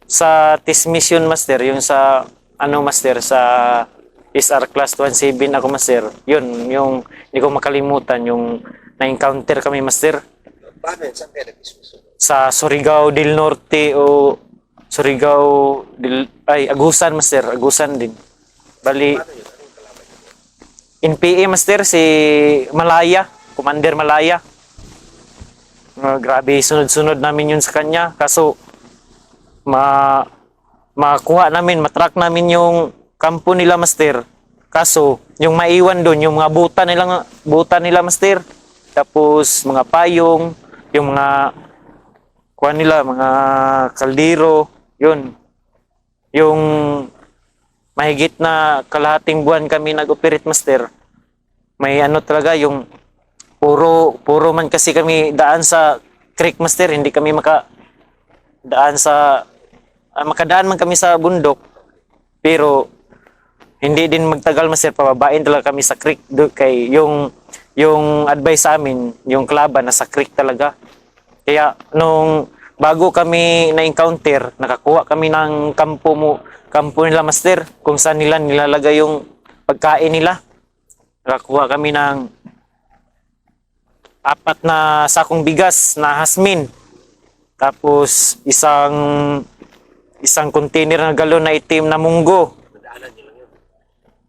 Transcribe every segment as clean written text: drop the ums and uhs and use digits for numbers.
Sa Tismis yun, master, yung sa, ano, master, sa SR Class 17 ako, master. Yun, yung, hindi ko makalimutan, yung na-encounter kami, master. Paano yun? Saan kayo nag-dismiss? Sa Surigao del Norte o Surigao del, ay, Agusan, master. Agusan din. Bali, Paano yun? Anong kalaban yun? NPA, master, si Malaya, Commander Malaya. Grabe, sunod-sunod namin yun sa kanya. Kaso, ma makuha namin, matrack namin yung kampo nila, master. Kaso, yung maiwan doon, yung mga buta nila, master. Tapos, mga payong, yung mga, kuha nila, mga kaldero, yun. Yung mahigit na kalahating buwan kami nag-operate, master. May ano talaga, yung puro man kasi kami daan sa creek, master. Hindi kami daan sa makadaan man kami sa bundok, pero hindi din magtagal, master, pababain talaga kami sa creek kay yung advice sa amin, yung klaban nasa creek talaga. Kaya nung bago kami na-encounter, nakakuha kami ng kampo nila, master, kung saan nila nilalagay yung pagkain nila. Nakakuha kami ng 4 na sakong bigas na hasmin. Tapos isang container na galon na itim na munggo. Nadaanan nyo lang yun.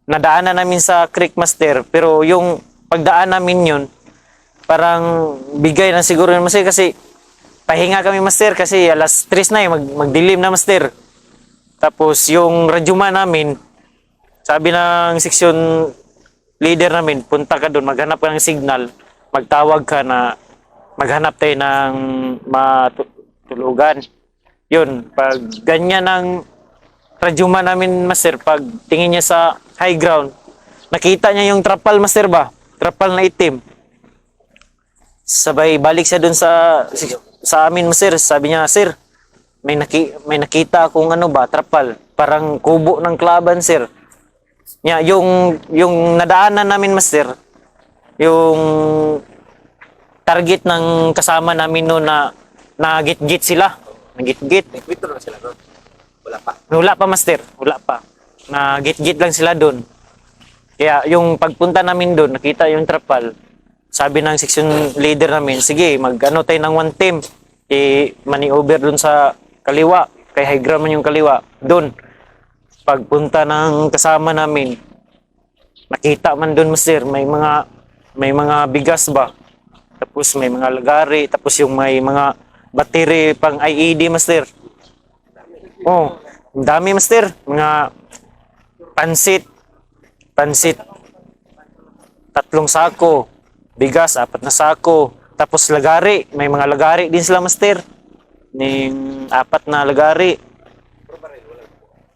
Nadaanan namin sa creek, master, pero yung pagdaan namin yun, parang bigay na siguro yun, master, kasi pahinga kami, master, kasi alas 3 na magdilim na, master. Tapos yung radyuma namin, sabi ng section leader namin, punta ka doon, maghanap ka ng signal, magtawag ka na maghanap tayo ng matulugan. Yun, pag ganyan ang radyuma namin, master, pag tingin niya sa high ground, nakita niya yung trapal, master, ba? Trapal na itim. Sabay balik siya dun sa amin, master. Sabi niya, sir, may nakita akong ano ba, trapal. Parang kubo ng klaban, sir. Yung nadaanan namin, master, yung target ng kasama namin no na nagit-git sila. Nagit-git. Nag-withdraw na sila doon. Wala pa. Wala pa, master. Wala pa. Nagit-git lang sila doon. Kaya yung pagpunta namin doon, nakita yung trapal. Sabi ng section leader namin, sige, mag-ano tayo ng one team. Maniover doon sa kaliwa. Kay high ground man yung kaliwa. Doon. Pagpunta ng kasama namin, nakita man doon, master, may mga bigas ba. Tapos may mga lagari, tapos yung may mga battery pang IED, master. Oh, ang dami, master. Mga pansit, 3 sako, bigas 4 na sako, tapos lagari, may mga lagari din sila, master. Ning 4 na lagari.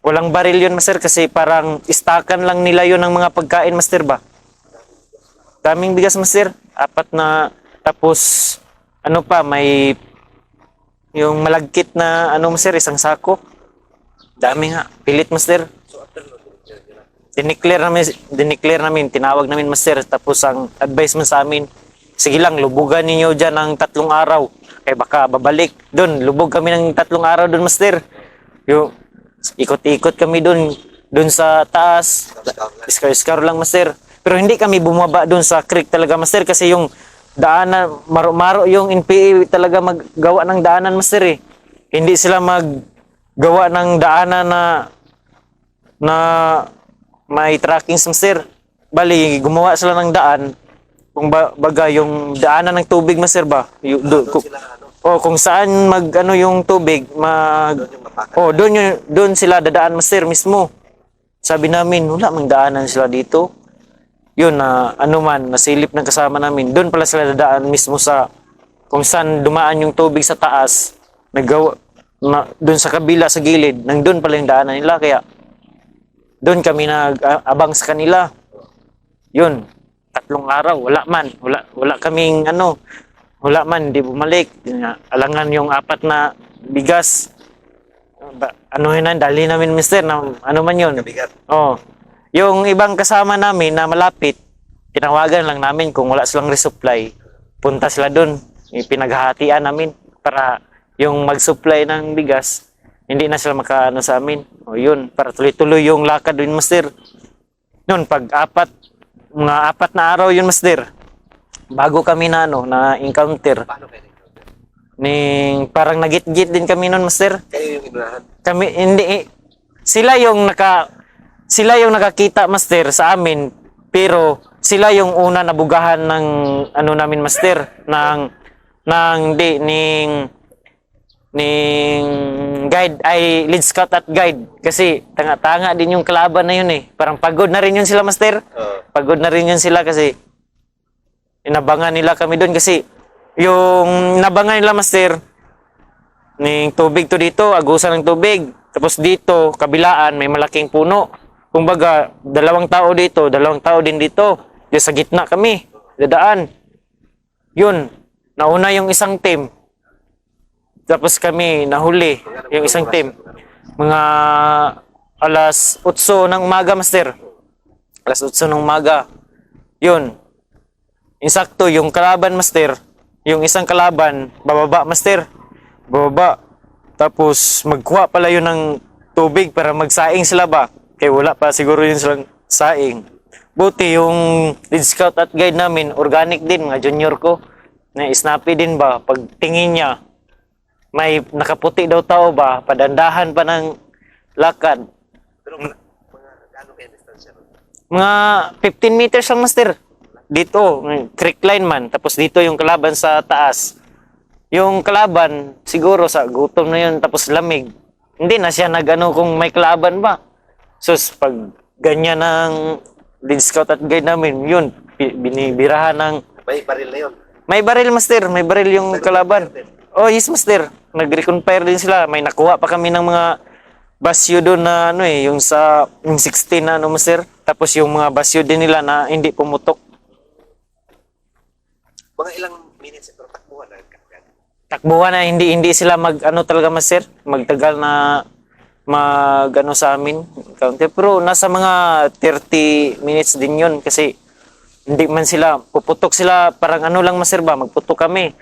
Walang baril yun, master, kasi parang istakan lang nila yun ng mga pagkain, master, ba. Daming bigas, master. 4 na, tapos ano pa, may yung malagkit na ano, master, 1 sako. Dami nga, pilit, master. So after nun, yun na. Dineclare namin, tinawag namin, master. Tapos ang advice mo sa amin, sige lang, lubugan ninyo dyan ng 3 araw. Kaya baka babalik. Doon, lubog kami ng 3 araw doon, master. Yung, ikot-ikot kami doon sa taas. Iskar-iskar lang, master. Pero hindi kami bumaba doon sa creek talaga, master. Kasi yung daanan, maro-maro yung NPA talaga maggawa ng daanan, master, eh. Hindi sila maggawa ng daanan na may tracking, master. Bali, gumawa sila ng daan. Kung baga, yung daanan ng tubig, master, ba? Kung saan ano yung tubig, doon sila dadaan, master, mismo. Sabi namin, wala mang daanan sila dito. Yun, nasilip ng kasama namin. Doon pala sila dadaan mismo sa kung saan dumaan yung tubig sa taas. Doon sa kabila, sa gilid, doon pala yung daanan nila. Kaya doon kami nag-abang sa kanila. Yun, 3 araw, wala kaming wala man, di bumalik. Alangan yung 4 na bigas. Dali namin, mister, na ano man yun. Kabigat. Oh. Yung ibang kasama namin na malapit, tinawagan lang namin kung wala silang resupply. Punta sila doon, pinaghahatian namin para yung mag-supply ng bigas, hindi na sila makaano sa amin. O yun, para tuloy-tuloy yung lakad din, master. Noon, mga apat na araw yun, master. Bago kami na, na encounter. Paano kayo nito? Parang nagit-git din kami noon, master. Kayo yung inunahan. Kami, hindi, sila yung nakakita, master, sa amin. Pero, sila yung una nabugahan ng, namin, master, ning guide ay lead scout at guide kasi tanga-tanga din yung kalaban na yun eh. Parang pagod na rin yun sila, master. Pagod na rin yun sila kasi inabangan nila kami doon kasi yung nabangan nila, master, ning tubig to dito, agusan ng tubig. Tapos dito, kabilaan, may malaking puno. Kumbaga, 2 tao dito, 2 tao din dito. Yung sa gitna kami, dadaan. Yun, nauna yung isang team. Tapos kami nahuli, yung isang team. Mga alas 8 ng umaga, master. Alas 8 ng umaga. Yun. Insakto, yung kalaban, master. Yung isang kalaban, bababa, master. Bababa. Tapos magkuha pala yun ng tubig para magsaing sila ba? Kaya wala pa siguro yun silang saing. Buti yung lead scout at guide namin, organic din, mga junior ko. Na snappy din ba? Pag tingin niya, may nakaputi daw tao ba? Padandahan pa ng lakad. Pero mga gaano kayo distansya nun? Mga 15 meters lang, master. Dito, creek line man. Tapos dito yung kalaban sa taas. Yung kalaban, siguro sa gutom na yun, tapos lamig. Hindi na siya nag-ano kung may kalaban ba. So, pag ganyan ng lead scout at guide namin, yun, binibirahan ng... May baril na yun. May baril, master. May baril yung kalaban. Oh, yes, master. Nag-reconfire din sila. May nakuha pa kami ng mga basyo doon na yung 16 na master. Tapos yung mga basyo din nila na hindi pumutok. Mga ilang minutes ito, takbuhan na. Takbuhan na hindi sila talaga, master. Magtagal na sa amin. Pero nasa mga 30 minutes din yun kasi hindi man sila, puputok sila parang lang, master ba? Magputok kami.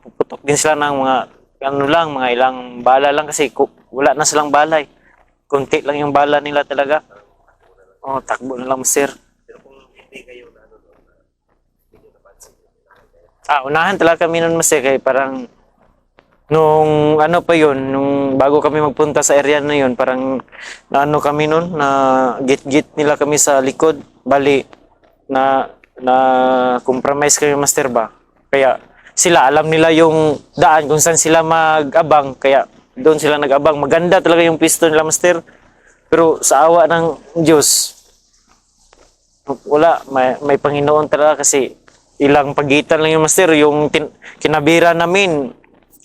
Puputok din sila ng mga mga ilang bala lang kasi wala na silang balay. Kunti lang yung bala nila talaga. Oh, takbo na lang, sir. Pero kung hindi kayo na hindi nyo napansin. Unahan talaga kami nun, master, kaya parang nung pa yun, nung bago kami magpunta sa area na yun, parang kami nun, na git-git nila kami sa likod. Bali, na compromise kami, master ba? Kaya sila, alam nila yung daan kung saan sila mag-abang, kaya doon sila nag-abang. Maganda talaga yung pisto nila, master. Pero sa awa ng Diyos, wala, may Panginoon talaga kasi ilang pagitan lang yung, master. Yung kinabira namin,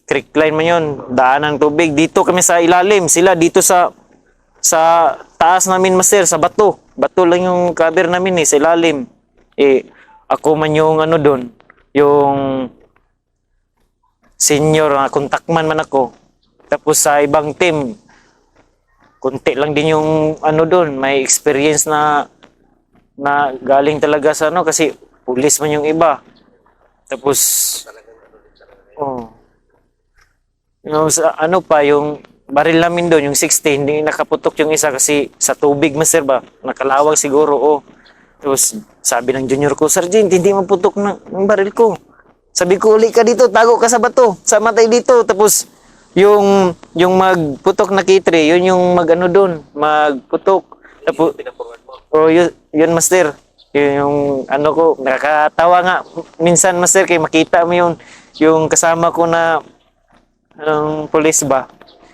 creek line man yun, daan ng tubig. Dito kami sa ilalim, sila dito sa taas namin, master, sa bato. Bato lang yung cover namin sa ilalim. Ako man yung doon, yung senior, kontakman man ako. Tapos sa ibang team, kunti lang din yung doon, may experience na galing talaga sa kasi pulis man yung iba. Tapos, sa pa, yung baril namin doon, yung 60, hindi nakaputok yung isa kasi sa tubig, master ba? Nakalawag siguro, Tapos, sabi ng junior ko, Sergeant, hindi maputok ng baril ko. Sabi ko, uli ka dito, tago ka sa bato, sa matay dito. Tapos, yung magputok na kitri, yun yung doon, magputok. Tapos, yun, master. Yun yung ko, nakakatawa nga. Minsan, master, kay makita mo yung kasama ko na police ba.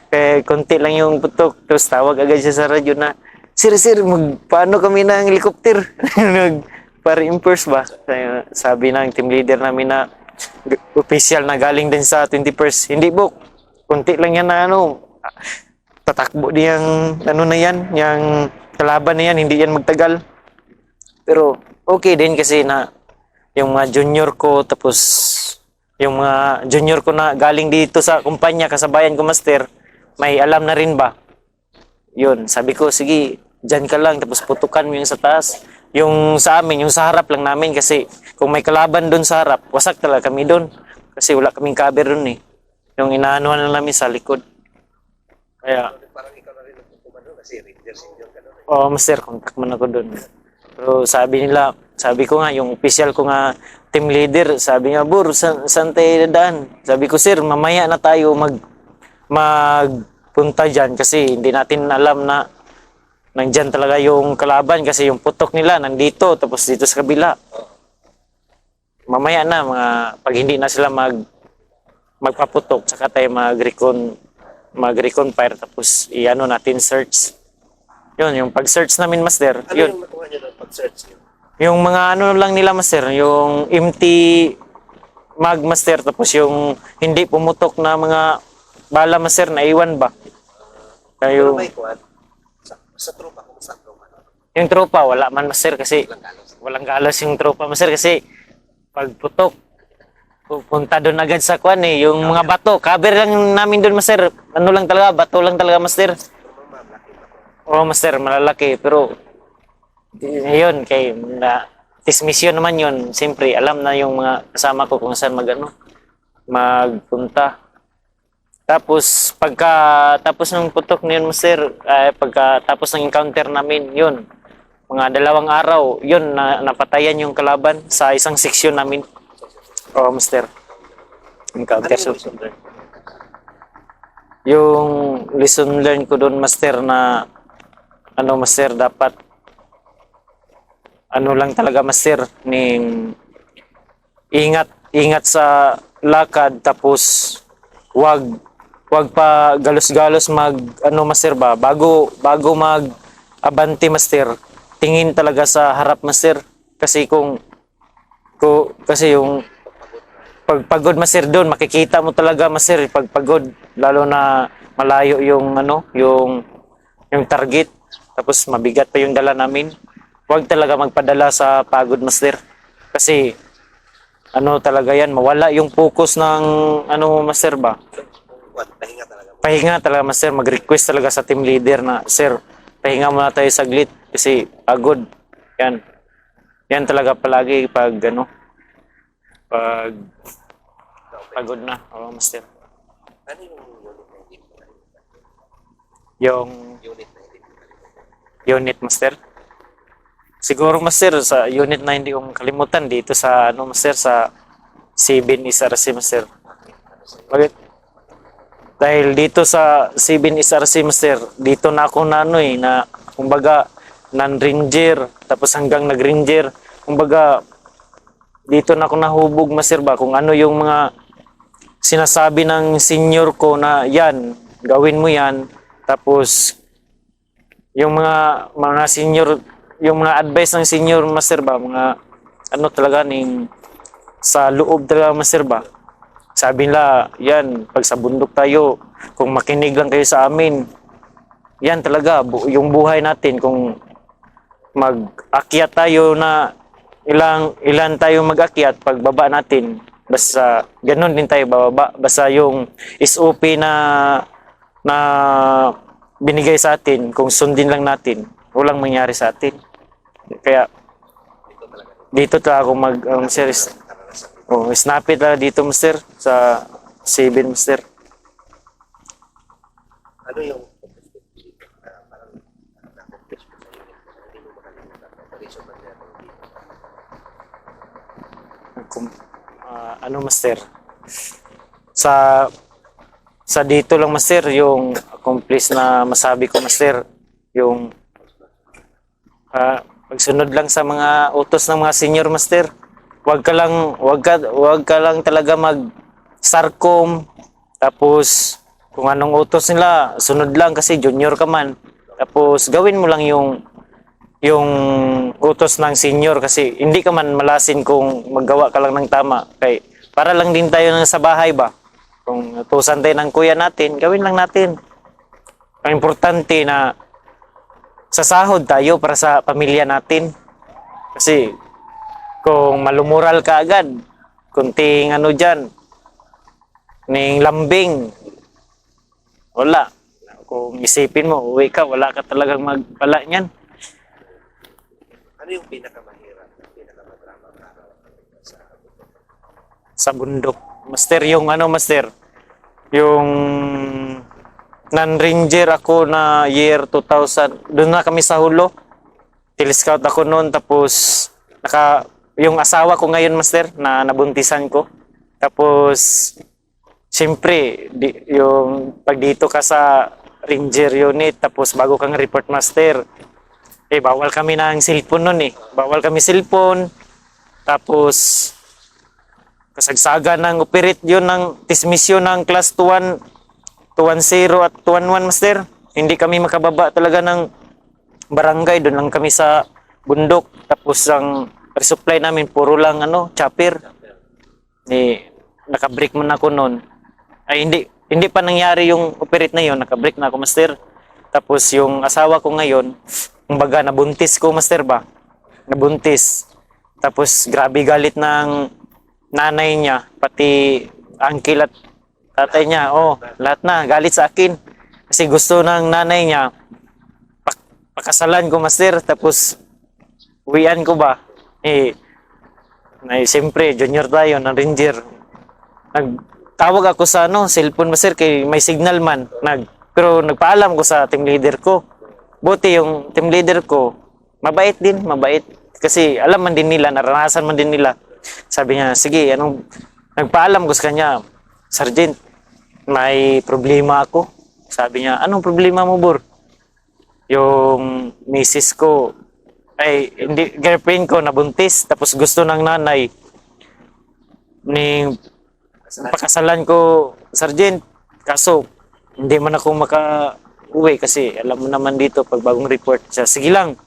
Kaya konti lang yung putok. Tapos tawag agad siya sa radyo na, Sir, paano kami ng helicopter? Nagpa-reimburse ba? Sabi ng team leader namin na official na galing din sa 21st. Hindi, Bok. Kunti lang yan na tatakbo niyang na yan, yung kalaban na yan, hindi yan magtagal. Pero okay din kasi na yung mga junior ko, tapos yung mga junior ko na galing dito sa kumpanya, kasabayan ko, master, may alam na rin ba? Yun, sabi ko, sige, dyan ka lang, tapos putukan mo yung sa taas. Yung sa amin, yung sa harap lang namin kasi kung may kalaban doon sa harap, wasak talaga kami doon. Kasi wala kaming cover doon eh. Yung inaanuhan lang namin sa likod. Kaya, Parang ikaw na rin nagkukumando kasi Ranger Senior ka doon. oh, master, contact man ako doon. Pero sabi nila, sabi ko nga, yung official ko nga team leader, sabi niya, Bur, saan tayo dadaan? Sabi ko, sir, mamaya na tayo magpunta dyan kasi hindi natin alam na nandyan talaga yung kalaban kasi yung putok nila nandito tapos dito sa kabila. Mamaya na, pag hindi na sila magpaputok, saka tayo mag-recon fire tapos i-ano natin search. Yun, yung pag-search namin, master, Ano yun. yung nakuha niyo doon pag-search niyo? Yung mga ano lang nila, master, yung empty mag, master, tapos yung hindi pumutok na mga bala, master, na iwan ba? Pero Kayo, may kuwan, sa tropa, kung sa tropa, yung tropa, wala man, master, kasi lang galos. walang galos yung tropa, master, kasi pag putok, pupunta doon agad sa kwan eh, yung mga bato, cover lang namin doon, master, ano lang talaga, bato lang talaga, master. Pero mamalaki pa ko. Oo, master, malalaki, pero yun, kay na dismission naman yun. Siyempre, alam na yung mga kasama ko kung saan magpunta. Tapos, tapos ng putok niyon, master, tapos ng encounter namin, yun, mga 2 araw, yun, napatayan yung kalaban sa isang seksyon namin. Oo, master. Encounter. Ano yung reason doon? Yung lesson learned ko doon, master, na ano, master, dapat ano lang talaga, master, ingat sa lakad tapos wag pa galos-galos ano, master, ba bago mag abante, master, tingin talaga sa harap, master, kasi kasi yung pagpagod, master, doon makikita mo talaga, master, pagpagod, lalo na malayo yung ano, yung target tapos mabigat pa yung dala namin. Huwag talaga magpadala sa pagod, master, kasi ano talaga yan, mawala yung focus ng ano, master, ba, Kuwan, pahinga talaga mo. pahinga talaga, master, mag-request talaga sa team leader na, sir, pahinga muna tayo saglit kasi pagod. Yan talaga palagi pag ano, pag pagod na. Oo, master. Ano yung unit na hindi mo kalimutan? Yung Unit na hindi mo kalimutan. unit, master, siguro, master, sa unit na hindi kong kalimutan dito sa ano, master, sa 7 SRC, master. Bakit? Dahil dito sa 7 SRC, master, dito na ako na ano na kumbaga non-ranger tapos hanggang nag-ranger. Kumbaga dito na ako nahubog, master, ba, kung ano yung mga sinasabi ng senior ko na yan, gawin mo yan. Tapos yung mga senior, yung mga advice ng senior, master, ba, mga ano talaga sa loob talaga, master, ba. Sabi nila, yan, pag sa bundok tayo, kung makinig lang kayo sa amin, yan talaga, yung buhay natin, kung mag-akyat tayo na ilan tayo mag-akyat, pagbaba natin, basta ganun din tayo bababa, basta yung SOP na binigay sa atin, kung sundin lang natin, walang mangyari sa atin. Kaya, dito talaga ako series. Oh, snapit talaga dito, master, sa 7, master. Ano yung parang na-accomplish mo sa unit na hindi mo makalimutan? Ano reason ba niya kung hindi mo Ano, master, sa dito lang, master, yung accomplish na masabi ko, master, yung pagsunod lang sa mga utos ng mga senior, master. Wag ka lang talaga sarcom, tapos kung anong utos nila, sunod lang kasi junior ka man. Tapos gawin mo lang yung utos ng senior kasi hindi ka man malasin kung maggawa ka lang ng tama. Kay para lang din tayo sa bahay, ba. Kung utusan tayo ng kuya natin, gawin lang natin. Ang importante na sa sahod tayo para sa pamilya natin. Kasi kung malumural ka agad, kunting ano dyan, ning lambing, wala. Kung isipin mo, uwi ka, wala ka talagang magpala niyan. ano yung pinakamahirap, pinakamadrama araw sa bundok? Sa bundok, master, yung ano, master, yung nan-ranger ako na year 2000. Doon na kami sa Hulo. Till Scout ako noon, tapos yung asawa ko ngayon, master, na nabuntisan ko. Tapos siyempre, yung pag dito ka sa Ranger unit, tapos bago kang report master, bawal kami ng cellphone nun Bawal kami cellphone. Tapos kasagsaga ng operate yun ng dismission ng class 21, 210 at 211 master. Hindi kami makababa talaga ng barangay. Doon lang kami sa bundok. Tapos ang resupply namin puro lang chopper. Naka-break man ako noon. Ay hindi pa nangyari yung operate na yun, naka-break na ako master. Tapos yung asawa ko ngayon, kumbaga nabuntis ko master ba? Nabuntis. Tapos grabe galit ng nanay niya, pati uncle at tatay niya. Lahat na galit sa akin. Kasi gusto ng nanay niya pakasalan ko master, tapos uwian ko ba? Siyempre junior tayo ng Ranger. Nagtawag ako sa cellphone master kay may signal man. Pero nagpaalam ko sa team leader ko. Buti yung team leader ko, mabait din, mabait. Kasi alam man din nila, naranasan man din nila. Sabi niya, sige, nagpaalam ko sa kanya, Sergeant, may problema ako. Sabi niya, anong problema mo, Bor? Yung misis ko, hindi, girlfriend ko nabuntis, tapos gusto ng nanay ning pakasalan ko, Sergeant. Kaso, hindi man ako maka-uwi kasi alam mo naman dito pag bagong report siya. Sige lang,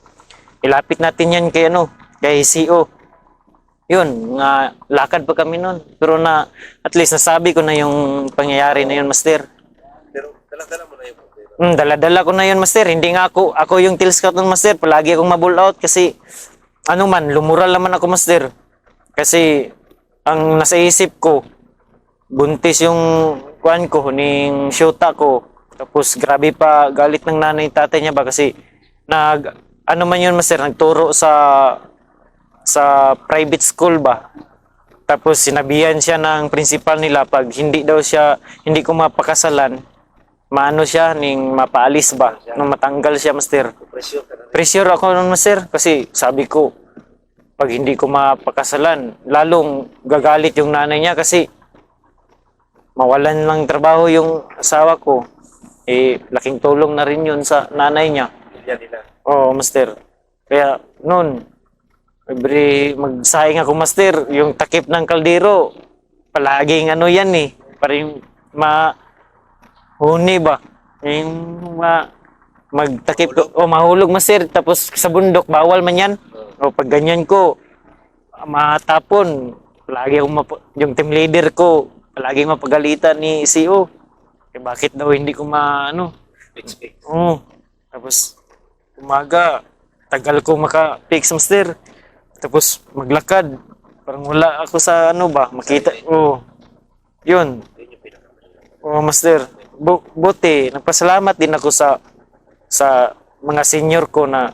ilapit natin yan kay kay CO. Yun, nga lakad pa kami noon. Pero at least nasabi ko na yung pangyayari na yun, master. Pero dala-dala mo na yung problema. Dala-dala ko na yun, master. Hindi nga ako yung Till Scout ng master. Palagi akong mabull out kasi lumural naman ako, master. Kasi ang nasa isip ko, buntis yung kuan ko, ning syuta ko. Tapos grabe pa galit ng nanay tatay niya ba kasi man yun, master, nagturo sa private school ba. Tapos sinabihan siya ng principal nila pag hindi ko mapakasalan, siya ning mapaalis ba, nung matanggal siya, master. Pressure ka na. Pressure ako nun, master, kasi sabi ko pag hindi ko mapakasalan, lalong gagalit yung nanay niya kasi mawalan ng trabaho yung asawa ko. Laking tulong na rin yun sa nanay niya. Yan nila. Oo, master. Kaya noon, magsaing ako, master, yung takip ng kaldero, palaging yan parang mahuni ba? Yung magtakip ko, mahulog, master, tapos sa bundok, bawal man yan. Pag ganyan ko, matapon, palagi yung team leader ko, palagi mapagalitan ni CO. Bakit daw hindi ko Expect. Tapos, umaga, tagal ko maka-fix, master. Tapos maglakad. Parang wala ako sa makita. Yun. Yun yung pinaka-mahirap. Master. Buti, nagpasalamat din ako sa mga senior ko na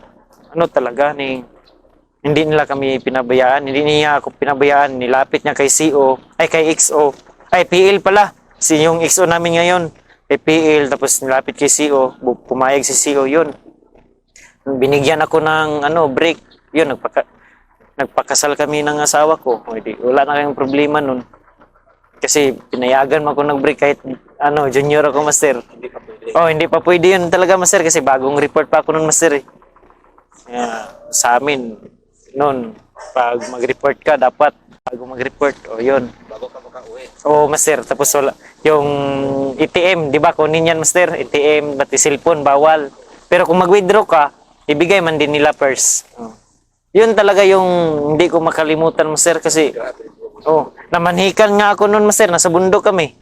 talaga hindi nila kami pinabayaan. Hindi niya ako pinabayaan. Nilapit niya kay CO, kay XO. PL pala. Yung XO namin ngayon. PL, tapos nilapit kay CO. Pumayag si CO, yun. Binigyan ako ng break. Yun, nagpakasal kami ng asawa ko. Wala na kayong problema nun. Kasi pinayagan mo ako ng break kahit junior ako, master. Hindi pa pwede. Hindi pa pwede yun talaga, master, kasi bagong report pa ako nun, master. Sa amin, nun, pag mag-report ka, dapat bago mag-report, yun. Bago ka makauwi. Master, tapos wala. Yung ATM, di ba, kunin yan, master. ATM, pati cellphone, bawal. Pero kung mag-withdraw ka, ibigay man din nila first. Yun talaga yung hindi ko makalimutan, master, kasi namanhikan nga ako noon, master, nasa bundok kami.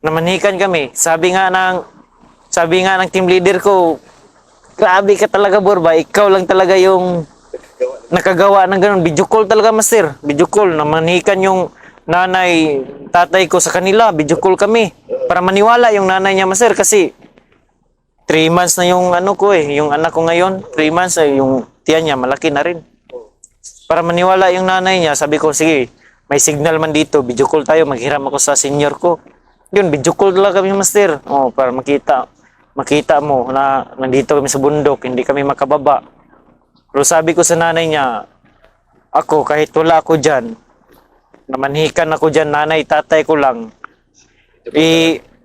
Namanhikan kami. Sabi nga ng team leader ko, grabe ka talaga, Borba. Ikaw lang talaga yung nakagawa ng ganun. Video call talaga, master. Video call. Namanhikan yung nanay, tatay ko sa kanila. Video call kami. Para maniwala yung nanay niya, master. Kasi 3 months na yung yung anak ko ngayon. 3 months na yung tiyan niya, malaki na rin. Para maniwala yung nanay niya, sabi ko, sige, may signal man dito, video call tayo, maghiram ako sa senior ko. Yun, video call talaga kami, master. Para makita. makita mo na nandito kami sa bundok, hindi kami makababa. Pero sabi ko sa nanay niya, ako kahit wala ako dyan, namanhikan ako dyan, nanay, tatay ko lang,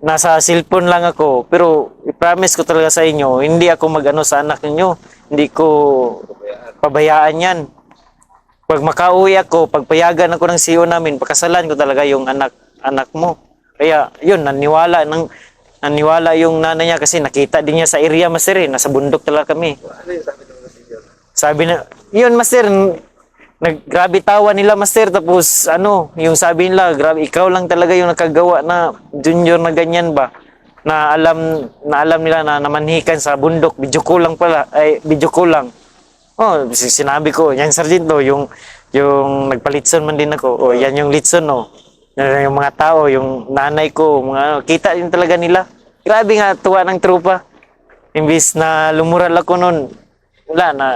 nasa cellphone lang ako, pero i-promise ko talaga sa inyo, hindi ako mag-ano sa anak ninyo, hindi ko pabayaan yan. Pag makauwi ako, pagpayagan ako ng CEO namin, pakasalan ko talaga yung anak mo. Kaya yun, naniwala yung nanay niya kasi nakita din niya sa area, master, nasa bundok talaga kami. Ano yung sabi ng mga senior? Sabi na, yun master, naggrabe tawa nila master, tapos ano, yung sabi nila, grabe, ikaw lang talaga yung nakagawa na junior na ganyan ba? Na alam nila na namanhikan sa bundok, video ko lang pala, ay video ko lang. Oh, sinabi ko, yan sargento, yung nagpalitson man din ako. Oh, yan yung litson, no. Yan yung mga tao, yung nanay ko, mga ano, kita din talaga nila. Grabe nga, tuwa ng trupa. Imbis na lumural ako noon, wala na.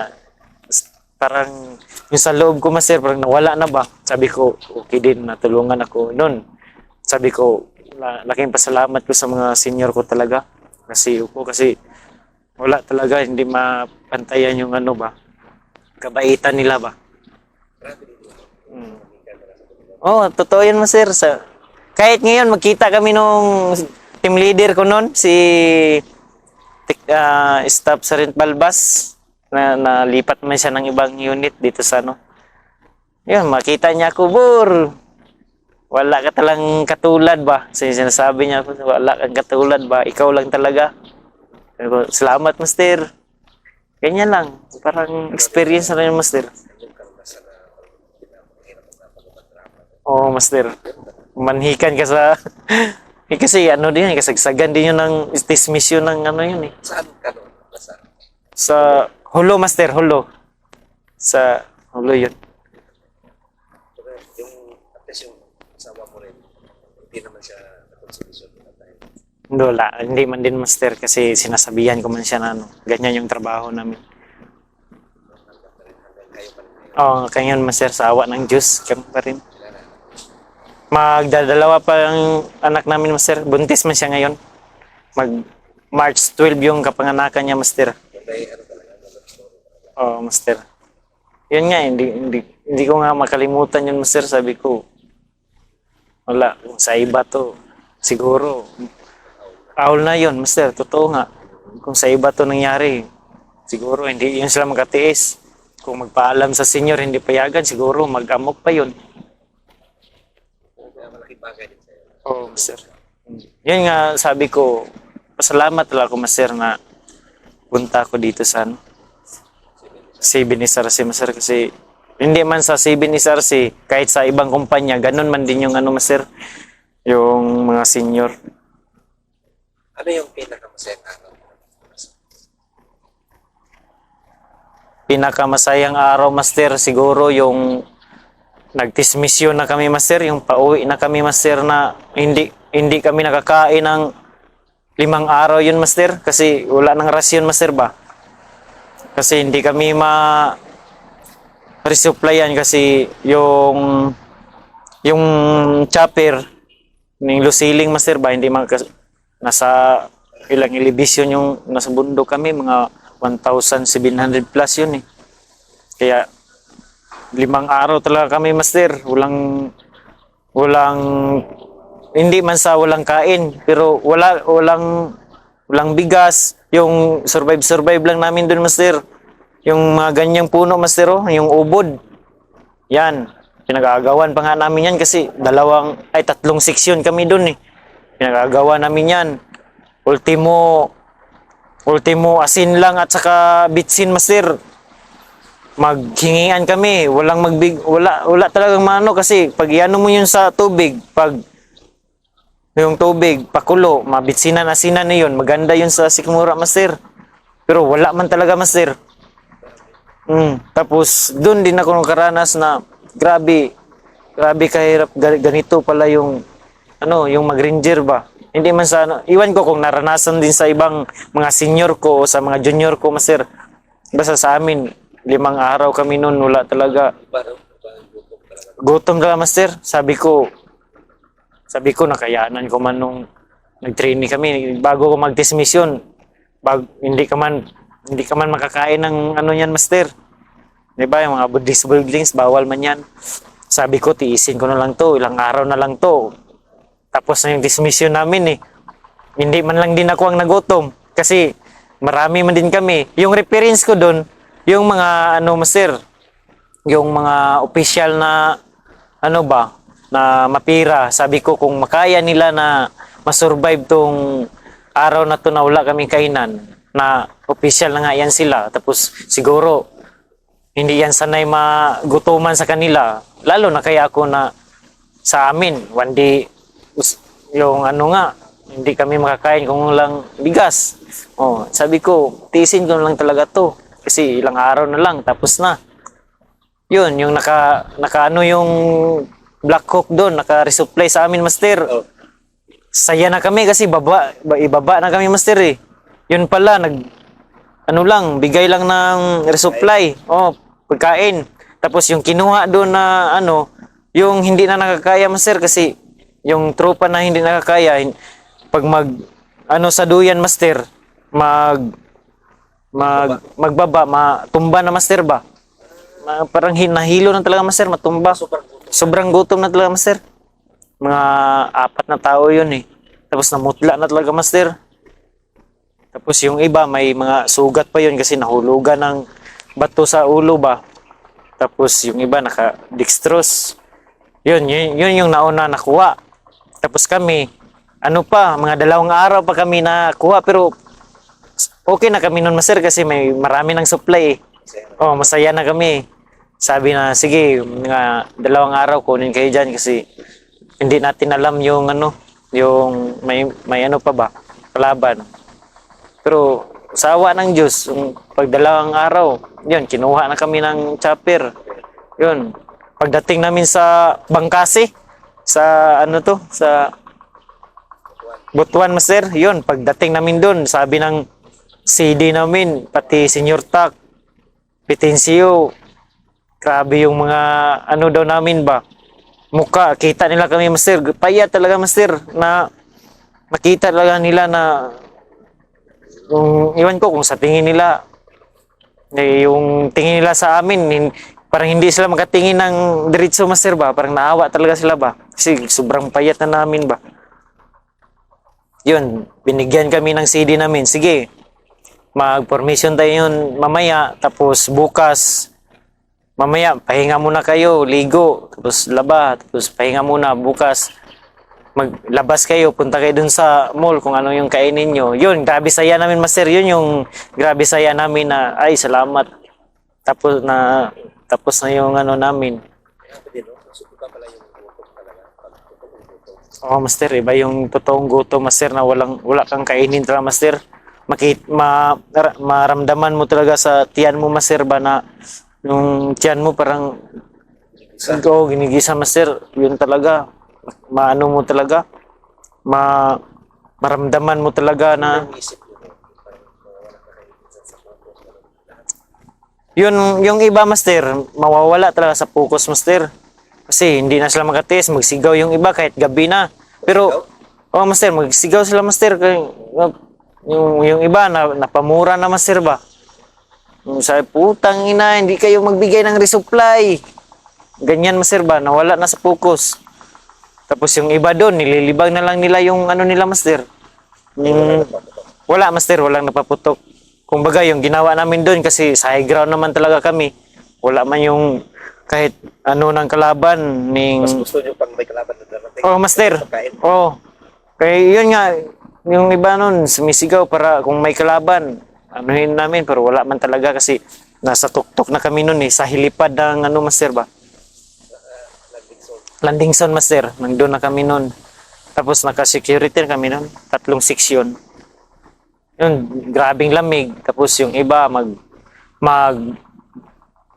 Parang yung sa loob ko, master, parang nawala na ba? Sabi ko, okay din, natulungan ako noon. Sabi ko, laking pasalamat ko sa mga senior ko talaga. Kasi wala talaga, hindi mapantayan yung ano ba, kabaitan nila ba. Oh, totoo yan, master. Kahit ngayon, magkita kami nung team leader ko noon, si Staff Sergeant Balbas, na nalipat man siya ng ibang unit dito sa ano. Yun, makita niya ako, Bur, wala ka talang katulad ba? Sinasabi niya ako, wala kang katulad ba? Ikaw lang talaga. Salamat, master. Ganyan lang. Parang experience na rin, master. Oo, master. Manhikan ka sa... kasi ano din, kasagsagan din yun ng mission ng ano yun eh. Saan ka doon? Saan? Sa Hulo, master, Hulo. Sa Hulo yun. Yung, at least yung asawa mo rin, hindi naman siya na-consideration na tayo. Hindi man din, master, kasi sinasabihan ko man siya na ano, ganyan yung trabaho namin. Hanggang kayo pa rin kayo. Oo, kanyan, master, sa awa ng Diyos, kami pa rin. Magdadalawa pa ang anak namin, master. Buntis man siya ngayon. March 12 yung kapanganakan niya, master. May ano talaga, story. Oo, master. Yun nga, hindi ko nga makalimutan yun, master. Sabi ko, wala, kung sa iba to, siguro, aul na yun, master. Totoo nga. Kung sa iba to nangyari, siguro hindi yun sila magkatiis. Kung magpaalam sa senior, hindi payagan, siguro mag-amok pa yun. Kaya malaking bagay din sa'yo. Oo, master. Yun nga, sabi ko, pasalamat talaga ako, master, na punta ako dito sa CB ni SRC, master, kasi hindi man sa CB ni SRC, kahit sa ibang kumpanya, ganun man din yung ano, master, yung mga senior. Ano yung pinakamasayang araw? Pinakamasayang araw, master, siguro yung nagtismisyon na kami, master, yung pauwi na kami, master, na hindi kami nakakain ng 5 araw yun, master, kasi wala nang rasyon, master ba? Kasi hindi kami resupplyan kasi yung chopper ng Lusiling, master ba, hindi nasa ilang elevation yung nasa bundok kami, mga 1,700 plus yun eh. Kaya 5 araw talaga kami, master. Walang hindi man sa walang kain, pero walang bigas. Yung survive lang namin doon, master. Yung mga ganyang puno, master, oh, yung ubod. Yan. Pinagagawan pa nga namin yan kasi 3 seksyon kami doon eh. Pinagagawa namin yan. Ultimo asin lang at saka bitsin, master. Maghingian kami, wala talagang mano kasi pag iano mo yun sa tubig, pag yung tubig pakulo, mabitsinan asinan na yun, maganda yun sa sikmura, master. Pero wala man talaga, master. Tapos doon din ako nakaranas na grabe kahirap, ganito pala yung yung mag-ranger ba. Hindi man sa iwan ko kung naranasan din sa ibang mga senior ko o sa mga junior ko, master. Basta sa amin 5 araw kami noon, wala talaga. Gutom talaga, master. Sabi ko, nakayanan ko man nung nag-training kami. Bago ko mag-dismission, hindi ka man makakain ng ano yan, master. 'Di ba? Yung mga Buddhist buildings, bawal man yan. Sabi ko, tiisin ko na lang to, ilang araw na lang to. Tapos na yung dismission namin eh. Hindi man lang din ako ang nagutom. Kasi marami man din kami. Yung reference ko doon, yung mga ano, master, yung mga official na ano ba, na mapira. Sabi ko kung makaya nila na masurvive tong araw na to na wala kaming kainan, na official na nga yan sila. Tapos siguro hindi yan sanay magutuman sa kanila. Lalo na kaya ako na sa amin, one day, yung ano nga, hindi kami makakain kung lang bigas. Oh, sabi ko, tiisin ko na lang talaga to. Kasi ilang araw na lang, tapos na. Yun, yung naka ano yung Black Hawk doon, naka-resupply sa amin, master. Oh. Saya na kami kasi ibaba na kami, master eh. Yun pala, ano lang, bigay lang ng resupply. Oh, pagkain. Tapos yung kinuha doon na ano, yung hindi na nakakaya, master, kasi yung tropa na hindi nakakaya, pag ano sa duyan, master, magbaba, matumba na, master ba? Parang nahilo na talaga, master, matumba. Sobrang gutom na talaga, master. Mga 4 na tao yun eh. Tapos namutla na talaga, master. Tapos yung iba, may mga sugat pa yun kasi nahulugan ng bato sa ulo ba. Tapos yung iba naka-dextrose. Yun yung nauna nakuha. Tapos kami, ano pa, mga 2 araw pa kami nakuha, pero okay na kami nun, master, kasi may marami ng supply eh. Oh, masaya na kami. Sabi na, sige, mga 2 araw kunin kayo dyan kasi hindi natin alam yung ano, yung may ano pa ba, kalaban. Pero sa awa ng Diyos, yung pag 2 araw, yun, kinuha na kami ng chopper. Yun, pagdating namin sa Bangkasi, sa ano to, sa Butuan, master, yun, pagdating namin doon, sabi ng CD namin, pati Senior Tak, Petencio, grabe yung mga ano daw namin ba, muka, kita nila kami, master, payat talaga, master, na nakita talaga nila na yung iwan ko kung sa tingin nila yung tingin nila sa amin parang hindi sila makatingin ng diretso, master ba, parang naawa talaga sila ba kasi sobrang payat na namin ba. Yun, binigyan kami ng CD namin, sige, mag-formation tayo yun mamaya, tapos bukas mamaya pahinga muna kayo, ligo, tapos laba, tapos pahinga muna, bukas maglabas kayo, punta kayo dun sa mall kung ano yung kainin nyo. Yun, grabe saya namin, master. Yun yung grabe saya namin na, ay, salamat. Tapos na yung ano namin. Subukan pala yung gutom talaga. Oh, master, iba yung totoong gutom, master, na wala kang kainin talaga, master. Maramdaman mo talaga sa tiyan mo, master, ba na yung tiyan mo parang ginigisa, master. Yun talaga. Maano mo talaga, maramdaman mo talaga na yun, yung iba, master, mawawala talaga sa focus, master, kasi hindi na sila makatiis, magsigaw yung iba kahit gabi na, pero oh, master, magsigaw sila, master, yung iba napamura na, master ba, sabi, putang ina, hindi kayo magbigay ng resupply, ganyan, master ba, nawala na sa focus. Tapos yung iba doon, nililibag na lang nila yung ano nila, master. Wala, master, walang napaputok. Kumbaga, yung ginawa namin doon kasi sa high ground naman talaga kami. Wala man yung kahit ano ng kalaban. Mas gusto nyo pang may kalaban na darating. Oh, master. Oh. Kaya yun nga, yung iba noon, sumisigaw para kung may kalaban, anuhin namin, pero wala man talaga kasi nasa tuktok na kami noon eh, sa hilipad ng ano, master ba? Landing zone, master. Nandun na kami nun. Tapos naka-security kami nun. 3 seksyon. Yun, grabing lamig. Tapos yung iba,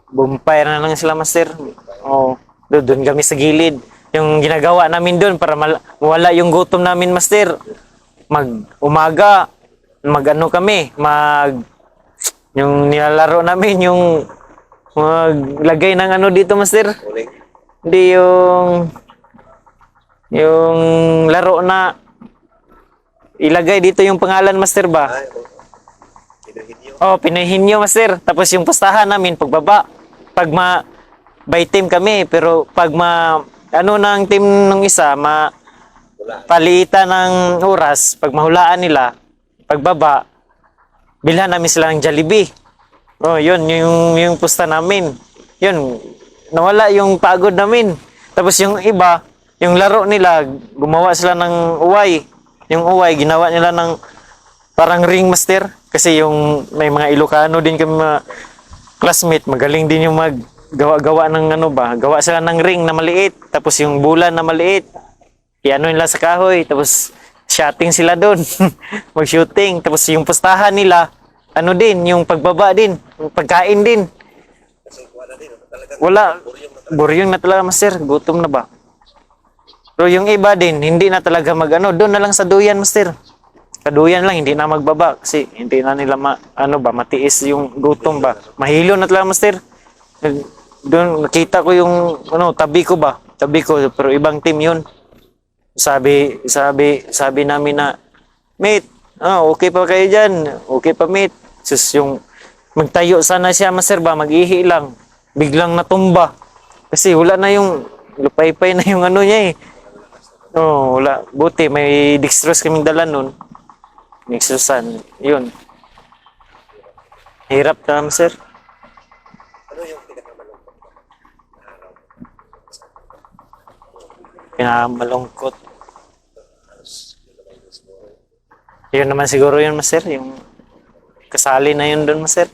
bumpire na lang sila, master. Oh, doon kami sa gilid. Yung ginagawa namin doon para mawala yung gutom namin, master. Umaga, ano kami, yung nilalaro namin, yung maglagay ng ano dito, master. Hindi yung laro na ilagay dito yung pangalan, master ba? Oh, pinahinyo, master. Tapos yung pustahan namin, pagbaba. Pag by team kami, pero pag ano ng team ng isa, Wala. palitan ng oras, pag mahulaan nila, pagbaba, bilhan namin sila ng Jollibee. Oh, yun, yung pusta namin. Yun, nawala yung pagod namin. Tapos yung iba, yung laro nila, gumawa sila ng uway. Yung uway, ginawa nila ng parang ring master. Kasi yung may mga Ilocano din kami mga classmate, magaling din yung gawa ng ano ba, gawa sila ng ring na maliit, tapos yung bulan na maliit, iano nila sa kahoy, tapos shooting sila doon, mag-shooting, tapos yung pustahan nila, ano din, yung pagbaba din, yung pagkain din. Kasi wala din. Talagang Wala, buryong na buryong na talaga master, gutom na ba? Pero yung iba din, hindi na talaga doon na lang sa duyan master. Kaduyan lang, hindi na magbaba kasi hindi na nila matiis yung gutom ba. Mahilo na talaga master. Doon nakita ko yung tabi ko ba? Tabi ko pero ibang team yun. Sabi namin na, mate, okay pa kayo diyan. Okay pa mate. Sus yung magtayo sana siya master ba, mag-ihi lang. Biglang natumba. Kasi wala na yung lupay-pay na yung ano niya eh. Oh, wala. Buti may dextrose kaming dala nun. Nixusan, yun. Hirap na, sir. ano yung pinakamalungkot na araw? Pinamalungkot. Halos yun naman yung siguro. Yun naman siguro yun, sir. Yung kasali na yun doon, sir.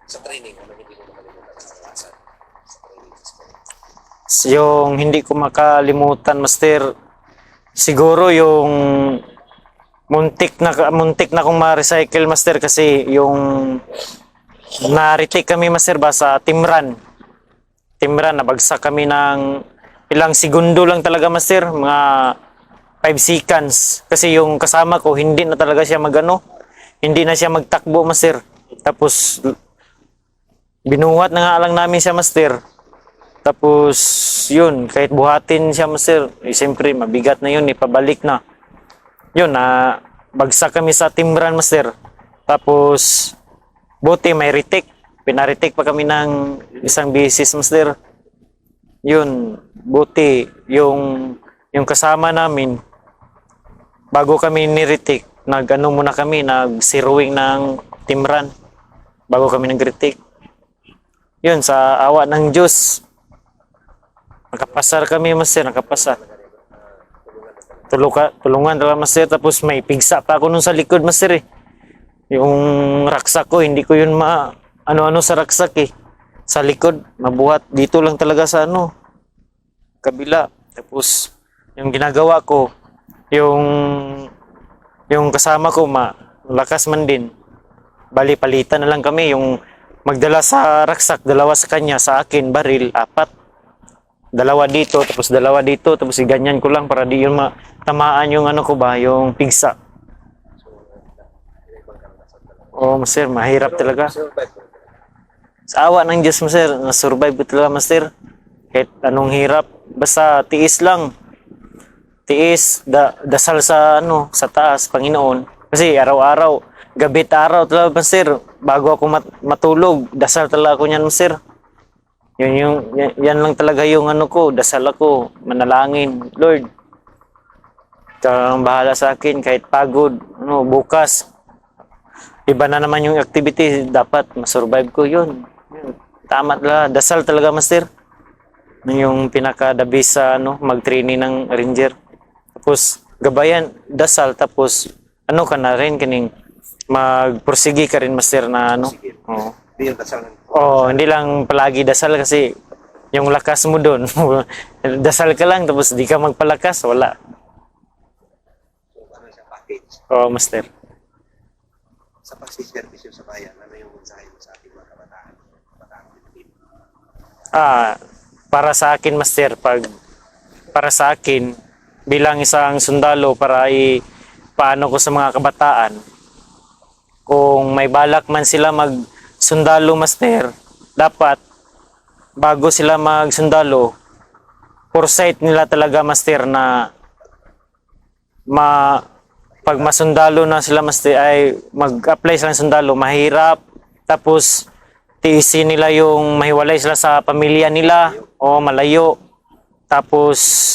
Sa training, ano hindi mo makalimutan sa kalasan? Sa training sa school. Yung hindi ko makalimutan, master. Siguro yung muntik na kung ma-recycle, master, kasi yung na-retake kami, master, ba sa Timran. Timran, nabagsak kami ng ilang segundo lang talaga, master. Mga 5 seconds. Kasi yung kasama ko, hindi na talaga siya hindi na siya magtakbo, master. Tapos, binuhat na nga lang namin siya, master. Tapos, yun, kahit buhatin siya, master, siyempre, mabigat na yun, ipabalik na. Yun, bagsak kami sa Timran, master. Tapos, buti, may retake. Pinaretake pa kami ng isang beses, master. Yun, buti, yung kasama namin, bago kami ni-retake, muna kami, nag-zeroing ng Timran. Bago kami nag-retake. Yun, sa awa ng Diyos, nakapasar kami, master, nakapasa. Tulungan talaga, master. Tapos may pigsa pa ako nun sa likod, master eh. Yung raksak ko, hindi ko yun ano-ano sa raksak eh. Sa likod, mabuhat. Dito lang talaga sa kabila. Tapos, yung ginagawa ko, yung kasama ko, lakas man din. Bali, palitan na lang kami. Yung magdala sa raksak, dalawa sa kanya, sa akin, baril, 4. Dalawa dito, tapos ganyan ko lang para di yun tamaan yung ko ba, yung pigsa. Oh, master, mahirap talaga. Survive mo. Sa awa ng Diyos, master, na-survive ko talaga, master. Kahit anong hirap, basta tiis lang. Tiis, dasal sa taas, Panginoon. Kasi araw-araw, gabi't araw talaga, master. Bago ako matulog, dasal talaga ako niyan, master. Yan lang talaga yung ko, dasal ako, manalangin. Lord, kang bahala sa akin kahit pagod, bukas. Iba na naman yung activity, dapat masurvive ko yun. Tama talaga, dasal talaga, master. Yung pinaka-the best sa mag-training ng ranger. Tapos, gabayan, dasal, tapos, ka na rin, magpursige ka rin, master, na Sige. Oo. Hindi yung dasal ng Hindi lang palagi dasal kasi yung lakas mo doon. Dasal ka lang tapos di ka magpalakas, wala. so, ano siya, package. Master. Sa pagsiservisyo sa bayan, ano yung mensahe mo sa ating mga kabataan? Kabataan Pilipino. Para sa akin, master, para sa akin bilang isang sundalo paano ko sa mga kabataan, kung may balak man sila sundalo, master, dapat bago sila magsundalo, foresight nila talaga, master, na pag masundalo na sila master ay mag-apply sila ng sundalo, mahirap. Tapos tiisin nila yung mahiwalay sila sa pamilya nila o malayo. Tapos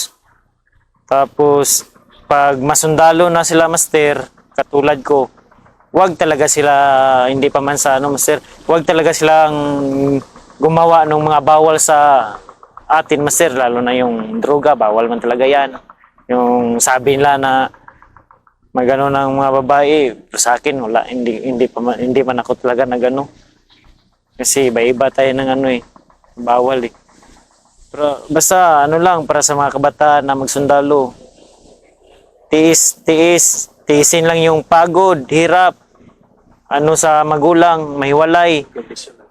pag masundalo na sila master, katulad ko, wag talaga sila hindi pa man sa ano master, wag talaga silang gumawa ng mga bawal sa atin master, lalo na yung droga, bawal man talaga yan. Yung sabi nila na magano ng mga babae, pero sa akin wala, hindi man ako talaga na gano. Kasi iba-iba tayo ng ano eh, bawal eh. Pero basta ano lang para sa mga kabataan na magsundalo. Tiisin lang yung pagod, hirap. Ano sa magulang, mahiwalay,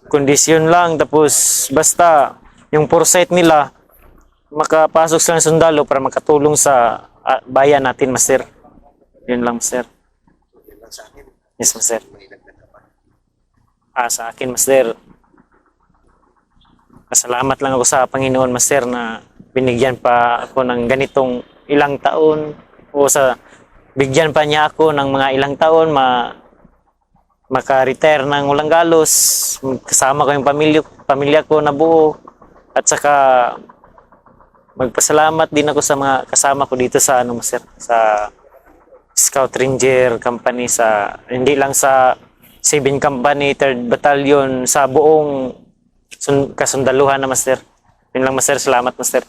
kondisyon lang. Tapos basta yung foresight nila, makapasok sila ng sundalo para makatulong sa bayan natin, master. Yun lang, master. Yun lang sa akin. Yes, master. May dagdag ka pa. Sa akin, master, pasalamat lang ako sa Panginoon, master, na binigyan pa ako ng ganitong ilang taon o bigyan pa niya ako ng mga ilang taon maka-retire ng walang galos, kasama ko yung pamilya ko na buo, at saka magpasalamat din ako sa mga kasama ko dito sa ano, master, sa Scout Ranger Company, sa hindi lang sa 7 Company, 3rd Battalion, sa buong kasundaluhan na, master. Yun lang, master. Salamat, master.